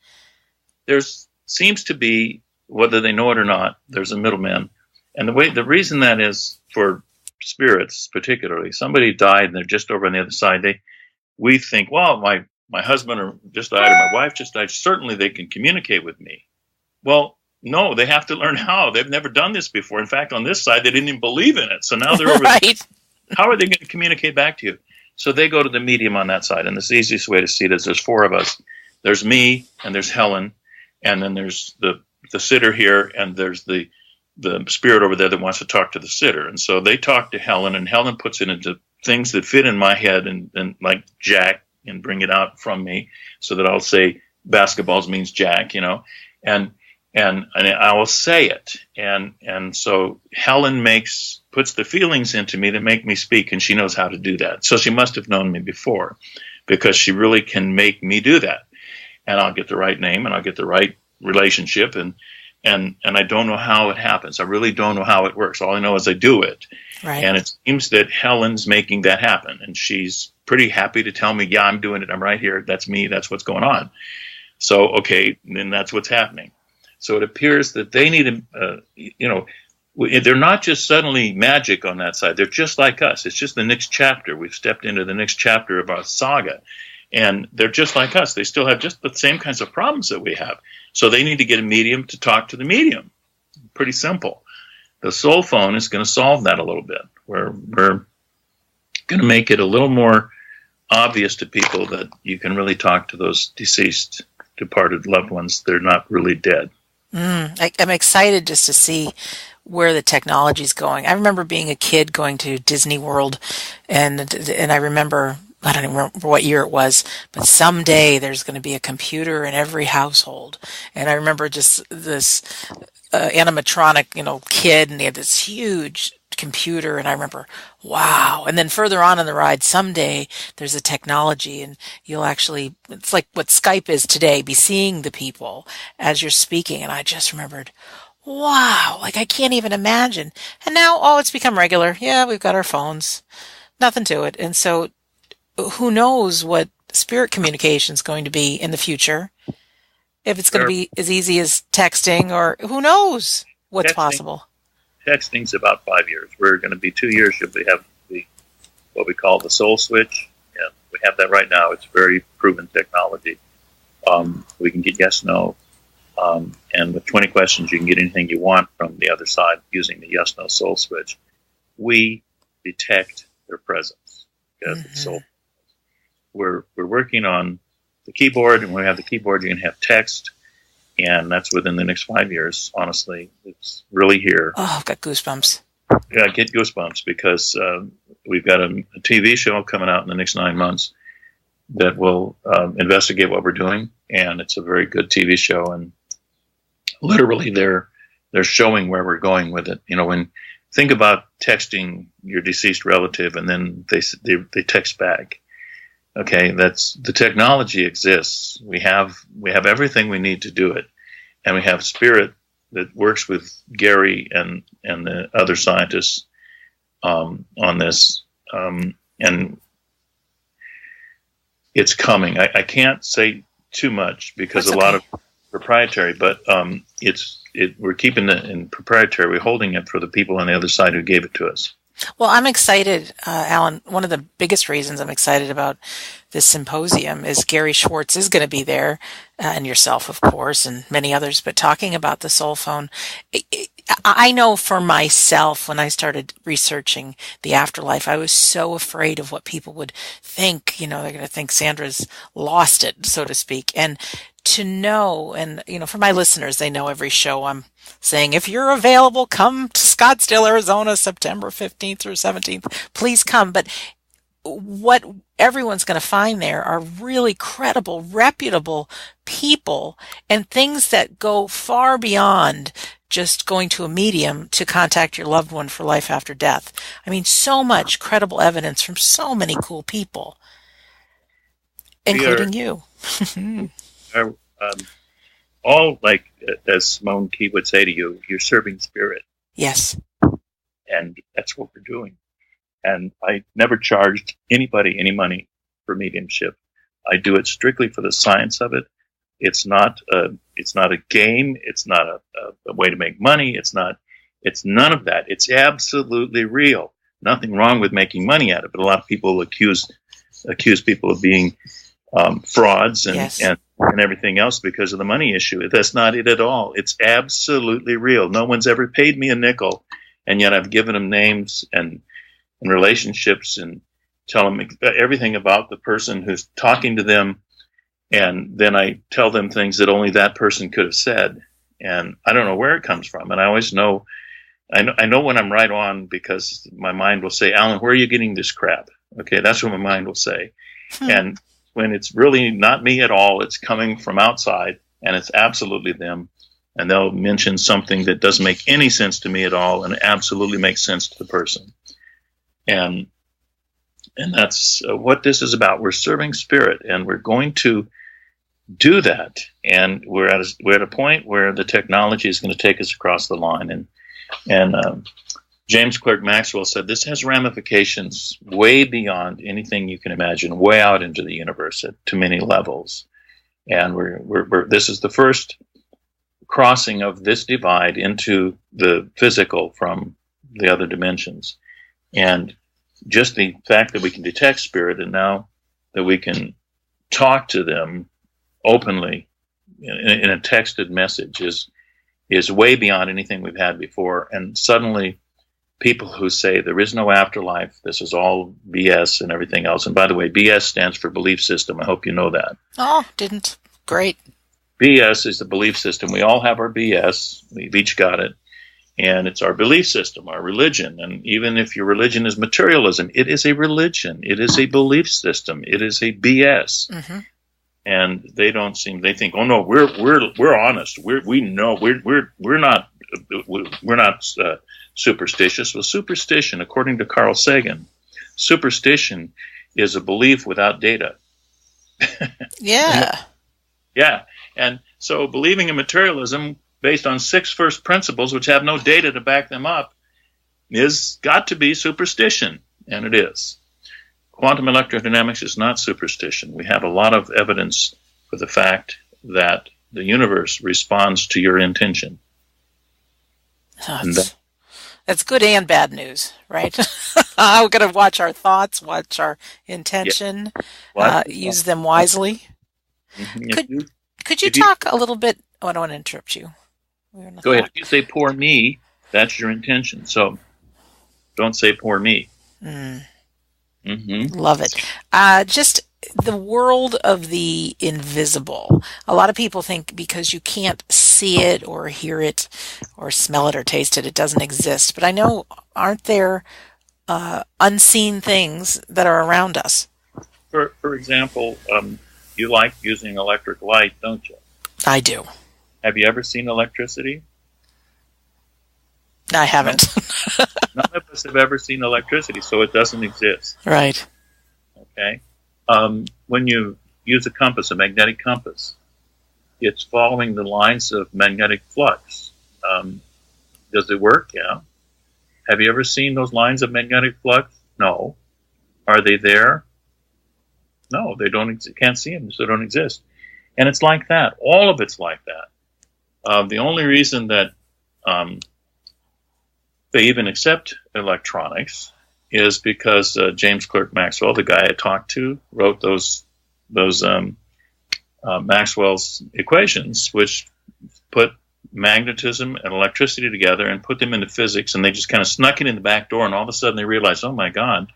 There seems to be, whether they know it or not, there's a middleman. And the reason that is for spirits, particularly, somebody died and they're just over on the other side. We think, well, my husband just died or my wife just died. Certainly they can communicate with me. Well, no, they have to learn how. They've never done this before. In fact, on this side, they didn't even believe in it. So now they're over right. How are they going to communicate back to you? So they go to the medium on that side. And the easiest way to see it is there's 4 of us. There's me, and there's Helen, and then there's the sitter here, and there's the the spirit over there that wants to talk to the sitter. And so they talk to Helen, and Helen puts it into things that fit in my head and like Jack, and bring it out from me so that I'll say basketballs means Jack, and I will say it. And so Helen puts the feelings into me that make me speak, and she knows how to do that. So she must have known me before, because she really can make me do that. And I'll get the right name, and I'll get the right relationship, and I don't know how it happens. I really don't know how it works. All I know is I do it. Right. And it seems that Helen's making that happen, and she's pretty happy to tell me, yeah, I'm doing it. I'm right here. That's me. That's what's going on. So, okay, then that's what's happening. So it appears that they need they're not just suddenly magic on that side. They're just like us. It's just the next chapter. We've stepped into the next chapter of our saga. And they're just like us. They still have just the same kinds of problems that we have. So they need to get a medium to talk to the medium. Pretty simple. The soul phone is going to solve that a little bit. We're going to make it a little more obvious to people that you can really talk to those deceased, departed loved ones. They're not really dead. I'm excited just to see where the technology is going. I remember being a kid going to Disney World, and I remember, I don't even remember what year it was, but someday there's going to be a computer in every household. And I remember just this animatronic, kid, and he had this huge computer, and I remember, wow. And then further on in the ride, someday there's a technology, and you'll actually, it's like what Skype is today, be seeing the people as you're speaking. And I just remembered, wow, like I can't even imagine. And now, it's become regular. Yeah, we've got our phones, nothing to it. And so who knows what spirit communication is going to be in the future, if it's going to be as easy as texting, or who knows what's possible. Texting's about 5 years. We're going to be 2 years. We have what we call the soul switch. And we have that right now. It's very proven technology. We can get yes, no. And with 20 questions, you can get anything you want from the other side using the yes, no soul switch. We detect their presence because it's soul. We're working on the keyboard, and when we have the keyboard, you can have text, and that's within the next 5 years. Honestly, it's really here. Oh, I've got goosebumps. Yeah, I get goosebumps because we've got a TV show coming out in the next 9 months that will investigate what we're doing, and it's a very good TV show. And literally, they're showing where we're going with it. When think about texting your deceased relative, and then they text back. Okay, that's the technology exists. We have everything we need to do it, and we have spirit that works with Gary and the other scientists on this, and it's coming. I can't say too much because a lot of proprietary, but we're keeping it in proprietary. We're holding it for the people on the other side who gave it to us. Well, I'm excited, Alan. One of the biggest reasons I'm excited about this symposium is Gary Schwartz is going to be there, and yourself, of course, and many others, but talking about the soul phone. I know for myself, when I started researching the afterlife, I was so afraid of what people would think. They're going to think Sandra's lost it, so to speak. And to know, and for my listeners, they know every show I'm saying, if you're available, come to Scottsdale, Arizona, September 15th through 17th. Please come. But what everyone's going to find there are really credible, reputable people, and things that go far beyond just going to a medium to contact your loved one for life after death. I mean, so much credible evidence from so many cool people, including you. All, like, as Simone Key would say to you, you're serving spirit. Yes. And that's what we're doing. And I never charged anybody any money for mediumship. I do it strictly for the science of it. It's not a game. It's not a way to make money. It's none of that. It's absolutely real. Nothing wrong with making money at it, but a lot of people accuse people of being frauds and everything else because of the money issue. That's not it at all. It's absolutely real. No one's ever paid me a nickel, and yet I've given them names and relationships and tell them everything about the person who's talking to them, and then I tell them things that only that person could have said, and I don't know where it comes from. And I always know I know when I'm right on, because my mind will say, Alan, where are you getting this crap? Okay, that's what my mind will say. And when it's really not me at all, it's coming from outside, and it's absolutely them. And they'll mention something that doesn't make any sense to me at all, and absolutely makes sense to the person. And that's what this is about. We're serving spirit, and we're going to do that. And we're at a point where the technology is going to take us across the line. And James Clerk Maxwell said this has ramifications way beyond anything you can imagine, way out into the universe at too many levels. And this is the first crossing of this divide into the physical from the other dimensions. And just the fact that we can detect spirit, and now that we can talk to them openly in a texted message is way beyond anything we've had before. And suddenly people who say there is no afterlife, this is all BS and everything else. And by the way, BS stands for belief system. I hope you know that. Oh, didn't. Great. BS is the belief system. We all have our BS. We've each got it. And it's our belief system, our religion. And even if your religion is materialism, it is a religion. It is a belief system. It is a BS. Mm-hmm. And they think, oh no, we're honest. We know we're not superstitious. Well, superstition, according to Carl Sagan, superstition is a belief without data. Yeah. Yeah. And so believing in materialism based on 6 first principles, which have no data to back them up, is got to be superstition. And it is. Quantum electrodynamics is not superstition. We have a lot of evidence for the fact that the universe responds to your intention. That's good and bad news, right? We're going to watch our thoughts, watch our intention, use them wisely. Mm-hmm. Could you talk a little bit? Oh, I don't want to interrupt you. Go ahead. If you say poor me, that's your intention. So don't say poor me. Mm-hmm. Love it. Just the world of the invisible. A lot of people think because you can't see it or hear it or smell it or taste it, it doesn't exist. But I know, aren't there unseen things that are around us? For example, you like using electric light, don't you? I do. Have you ever seen electricity? I haven't. None of us have ever seen electricity, so it doesn't exist. Right. Okay. When you use a compass, a magnetic compass, it's following the lines of magnetic flux. Does it work? Yeah. Have you ever seen those lines of magnetic flux? No. Are they there? No, they don't. Can't see them, so they don't exist. And it's like that. All of it's like that. The only reason that they even accept electronics is because James Clerk Maxwell, the guy I talked to, wrote those Maxwell's equations, which put magnetism and electricity together and put them into physics, and they just kind of snuck it in the back door, and all of a sudden they realized, oh my God,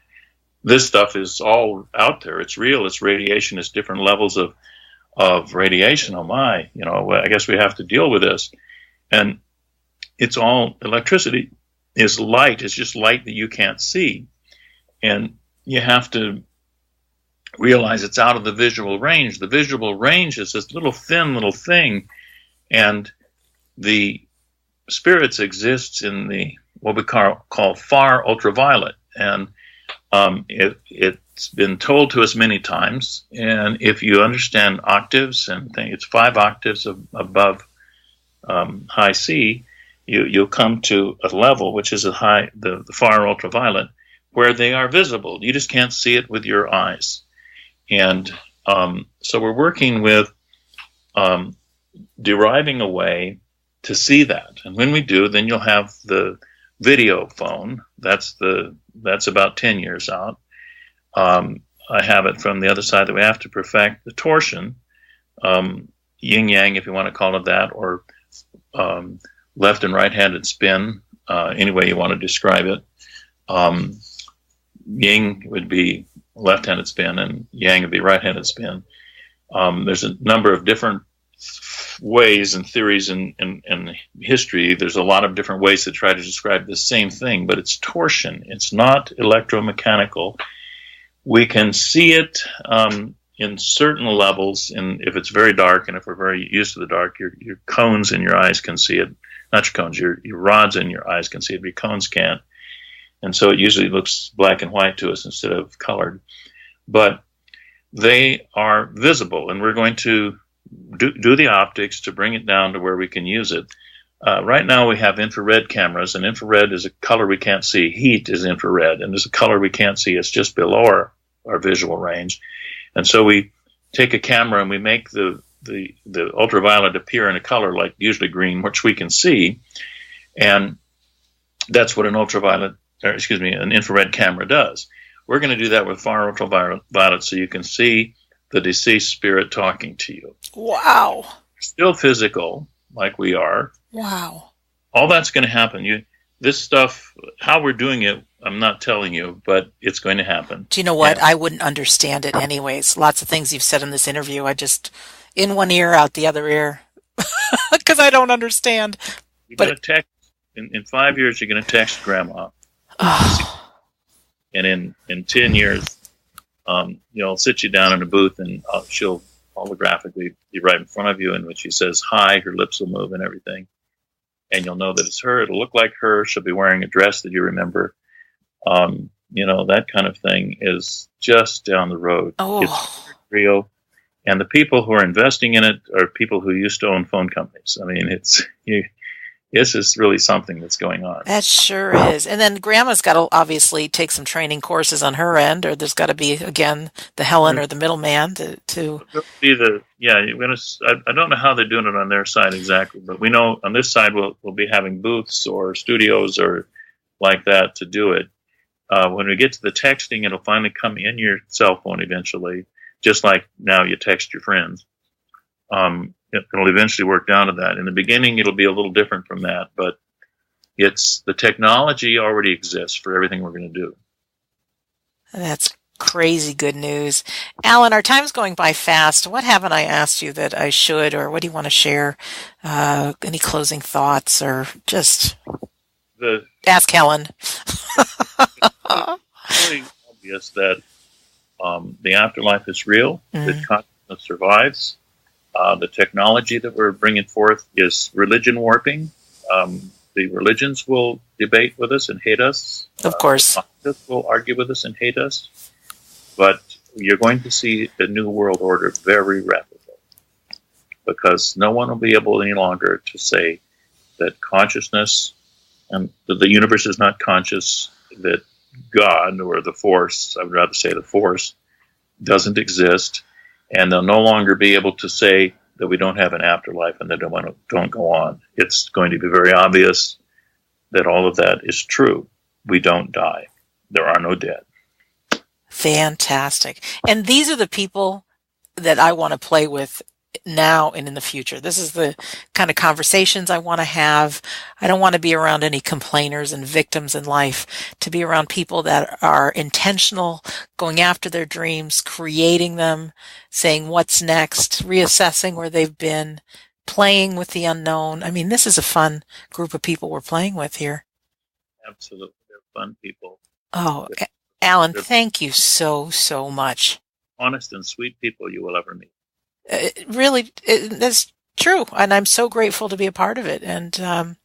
this stuff is all out there. It's real. It's radiation. It's different levels of radiation. Oh my, I guess we have to deal with this. And it's all electricity. Is light. It's just light that you can't see. And you have to realize it's out of the visual range. The visual range is this thin little thing. And the spirits exists in the what we call far ultraviolet. And it's been told to us many times. And if you understand octaves and things, it's 5 octaves above high C, you'll come to a level which is the far ultraviolet, where they are visible. You just can't see it with your eyes. And so we're working with deriving a way to see that. And when we do, then you'll have the video phone. That's about 10 years out. I have it from the other side that we have to perfect the torsion, yin-yang, if you want to call it that, or left and right-handed spin, any way you want to describe it. Yin would be left-handed spin, and yang would be right-handed spin. There's a number of different ways and theories in history. There's a lot of different ways to try to describe the same thing, but it's torsion. It's not electromechanical. We can see it in certain levels, and if it's very dark, and if we're very used to the dark, your cones in your eyes can see it. Not your cones, your rods in your eyes can see it, but your cones can't. And so it usually looks black and white to us instead of colored. But they are visible, and we're going to do the optics to bring it down to where we can use it. Right now we have infrared cameras, and infrared is a color we can't see. Heat is infrared, and there's a color we can't see. It's just below our visual range. And so we take a camera and we make the ultraviolet appear in a color like usually green, which we can see. And that's what an infrared camera does. We're going to do that with far ultraviolet so you can see the deceased spirit talking to you. Wow. Still physical, like we are. Wow. All that's going to happen. This stuff, how we're doing it, I'm not telling you, but it's going to happen. Do you know what? I wouldn't understand it anyways. Lots of things you've said in this interview, I just, in one ear, out the other ear, because I don't understand. You're going to text, in 5 years, you're going to text grandma. And in 10 years, I'll sit you down in a booth, and she'll holographically be right in front of you, in which she says hi, her lips will move and everything. And you'll know that it's her. It'll look like her. She'll be wearing a dress that you remember. That kind of thing is just down the road. Oh. It's real. And the people who are investing in it are people who used to own phone companies. I mean, this is really something that's going on. That sure is. And then Grandma's got to obviously take some training courses on her end, or there's got to be, again, the Helen or the middleman to... I don't know how they're doing it on their side exactly, but we know on this side we'll be having booths or studios or like that to do it. When we get to the texting, it'll finally come in your cell phone eventually, just like now you text your friends. It'll eventually work down to that. In the beginning, it'll be a little different from that, but the technology already exists for everything we're going to do. That's crazy good news. Alan, our time's going by fast. What haven't I asked you that I should, or what do you want to share? Any closing thoughts, or just ask Helen? It's really obvious that the afterlife is real, that consciousness survives. The technology that we're bringing forth is religion warping. The religions will debate with us and hate us. Of course. The scientists will argue with us and hate us. But you're going to see the new world order very rapidly, because no one will be able any longer to say that consciousness and that the universe is not conscious, that God or the force, I would rather say the force, doesn't exist. And they'll no longer be able to say that we don't have an afterlife and that don't go on. It's going to be very obvious that all of that is true. We don't die. There are no dead. Fantastic. And these are the people that I want to play with now and in the future. This is the kind of conversations I want to have. I don't want to be around any complainers and victims in life, to be around people that are intentional, going after their dreams, creating them, saying what's next, reassessing where they've been, playing with the unknown. I mean, this is a fun group of people we're playing with here. Absolutely. They're fun people. Oh, Alan, thank you so, so much. Honest and sweet people you will ever meet. That's true. And I'm so grateful to be a part of it. And,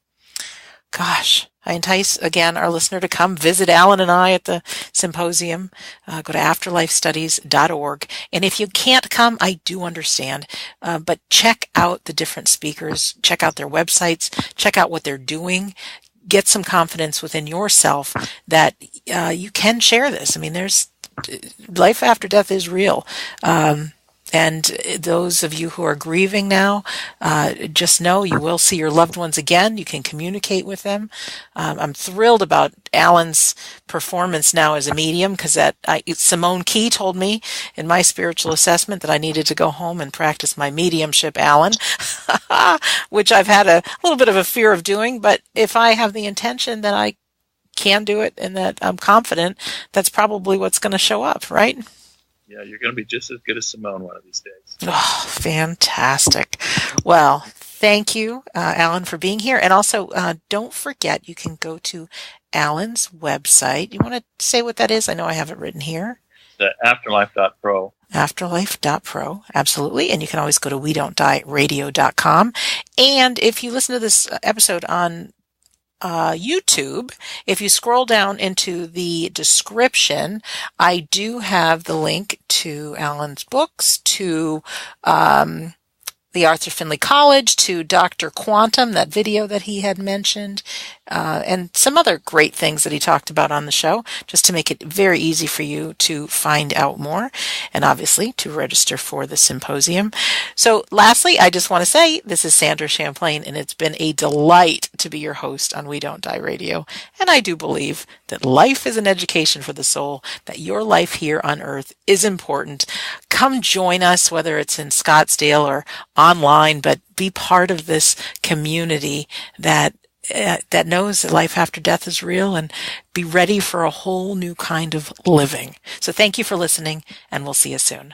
gosh, I entice, again, our listener to come visit Alan and I at the symposium. Go to afterlifestudies.org. And if you can't come, I do understand. But check out the different speakers, check out their websites, check out what they're doing. Get some confidence within yourself that you can share this. I mean, life after death is real. And those of you who are grieving now, just know you will see your loved ones again. You can communicate with them. I'm thrilled about Alan's performance now as a medium, because Simone Key told me in my spiritual assessment that I needed to go home and practice my mediumship, Alan, which I've had a little bit of a fear of doing. But if I have the intention that I can do it and that I'm confident, that's probably what's going to show up, right? Yeah, you're going to be just as good as Simone one of these days. Oh, fantastic. Well, thank you, Alan, for being here. And also, don't forget, you can go to Alan's website. You want to say what that is? I know I have it written here. The afterlife.pro. Afterlife.pro, absolutely. And you can always go to we don't die radio.com. And if you listen to this episode on YouTube, if you scroll down into the description, I do have the link to Alan's books, to the Arthur Findlay College, to Dr. Quantum, that video that he had mentioned, and some other great things that he talked about on the show, just to make it very easy for you to find out more, and obviously to register for the symposium. So lastly, I just want to say, this is Sandra Champlain, and it's been a delight to be your host on We Don't Die Radio. And I do believe that life is an education for the soul, that your life here on Earth is important. Come join us, whether it's in Scottsdale or online, but be part of this community that knows that life after death is real, and be ready for a whole new kind of living. So thank you for listening, and we'll see you soon.